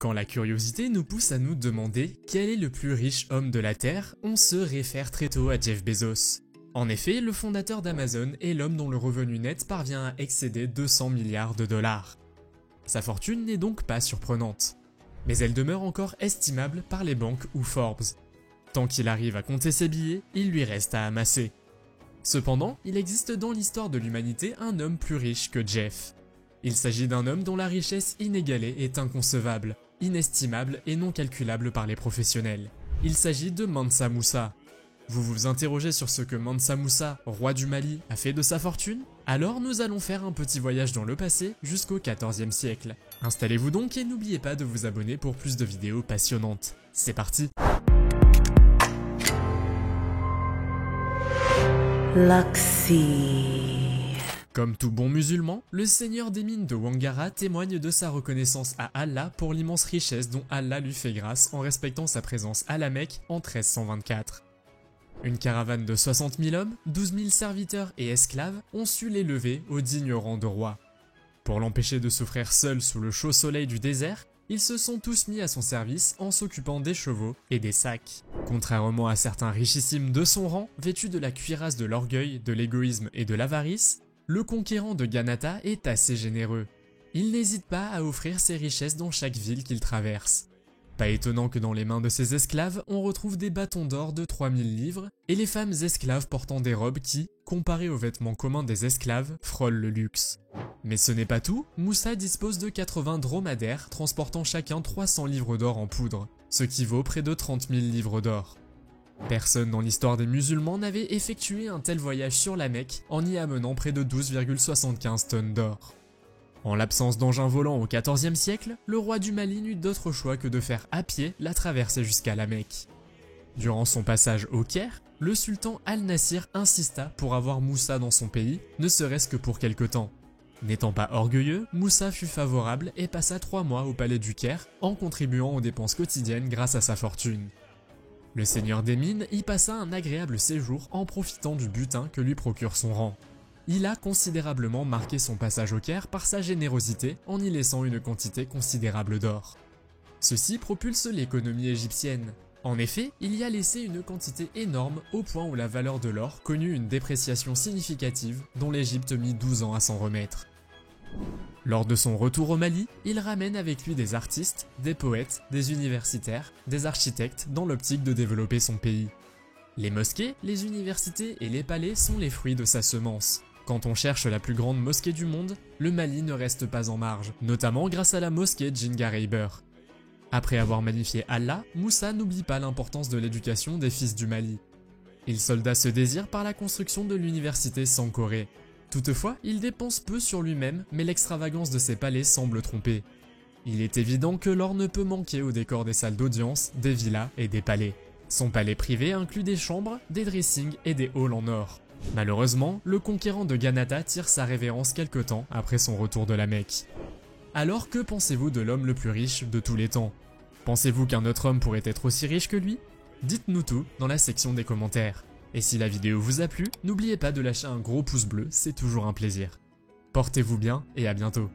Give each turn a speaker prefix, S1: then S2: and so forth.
S1: Quand la curiosité nous pousse à nous demander quel est le plus riche homme de la Terre, on se réfère très tôt à Jeff Bezos. En effet, le fondateur d'Amazon est l'homme dont le revenu net parvient à excéder 200 milliards de dollars. Sa fortune n'est donc pas surprenante. Mais elle demeure encore estimable par les banques ou Forbes. Tant qu'il arrive à compter ses billets, il lui reste à amasser. Cependant, il existe dans l'histoire de l'humanité un homme plus riche que Jeff. Il s'agit d'un homme dont la richesse inégalée est inconcevable, inestimable et non calculable par les professionnels. Il s'agit de Mansa Musa. Vous vous interrogez sur ce que Mansa Musa, roi du Mali, a fait de sa fortune? Alors nous allons faire un petit voyage dans le passé jusqu'au XIVe siècle. Installez-vous donc et n'oubliez pas de vous abonner pour plus de vidéos passionnantes. C'est parti!
S2: Luxy.
S1: Comme tout bon musulman, le seigneur des mines de Wangara témoigne de sa reconnaissance à Allah pour l'immense richesse dont Allah lui fait grâce en respectant sa présence à la Mecque en 1324. Une caravane de 60 000 hommes, 12 000 serviteurs et esclaves ont su l'élever au digne rang de roi. Pour l'empêcher de souffrir seul sous le chaud soleil du désert, ils se sont tous mis à son service en s'occupant des chevaux et des sacs. Contrairement à certains richissimes de son rang, vêtus de la cuirasse de l'orgueil, de l'égoïsme et de l'avarice, le conquérant de Ganata est assez généreux. Il n'hésite pas à offrir ses richesses dans chaque ville qu'il traverse. Pas étonnant que dans les mains de ses esclaves, on retrouve des bâtons d'or de 3000 livres et les femmes esclaves portant des robes qui, comparées aux vêtements communs des esclaves, frôlent le luxe. Mais ce n'est pas tout, Musa dispose de 80 dromadaires transportant chacun 300 livres d'or en poudre, ce qui vaut près de 30 000 livres d'or. Personne dans l'histoire des musulmans n'avait effectué un tel voyage sur la Mecque en y amenant près de 12,75 tonnes d'or. En l'absence d'engins volants au XIVe siècle, le roi du Mali n'eut d'autre choix que de faire à pied la traversée jusqu'à la Mecque. Durant son passage au Caire, le sultan Al-Nasir insista pour avoir Musa dans son pays, ne serait-ce que pour quelque temps. N'étant pas orgueilleux, Musa fut favorable et passa 3 mois au palais du Caire en contribuant aux dépenses quotidiennes grâce à sa fortune. Le seigneur des mines y passa un agréable séjour en profitant du butin que lui procure son rang. Il a considérablement marqué son passage au Caire par sa générosité en y laissant une quantité considérable d'or. Ceci propulse l'économie égyptienne. En effet, il y a laissé une quantité énorme au point où la valeur de l'or connut une dépréciation significative dont l'Égypte mit 12 ans à s'en remettre. Lors de son retour au Mali, il ramène avec lui des artistes, des poètes, des universitaires, des architectes dans l'optique de développer son pays. Les mosquées, les universités et les palais sont les fruits de sa semence. Quand on cherche la plus grande mosquée du monde, le Mali ne reste pas en marge, notamment grâce à la mosquée Djingareyber. Après avoir magnifié Allah, Musa n'oublie pas l'importance de l'éducation des fils du Mali. Il solda ce désir par la construction de l'université Sankoré. Toutefois, il dépense peu sur lui-même, mais l'extravagance de ses palais semble tromper. Il est évident que l'or ne peut manquer au décor des salles d'audience, des villas et des palais. Son palais privé inclut des chambres, des dressings et des halls en or. Malheureusement, le conquérant de Ganata tire sa révérence quelque temps après son retour de la Mecque. Alors que pensez-vous de l'homme le plus riche de tous les temps? Pensez-vous qu'un autre homme pourrait être aussi riche que lui? Dites-nous tout dans la section des commentaires. Et si la vidéo vous a plu, n'oubliez pas de lâcher un gros pouce bleu, c'est toujours un plaisir. Portez-vous bien et à bientôt.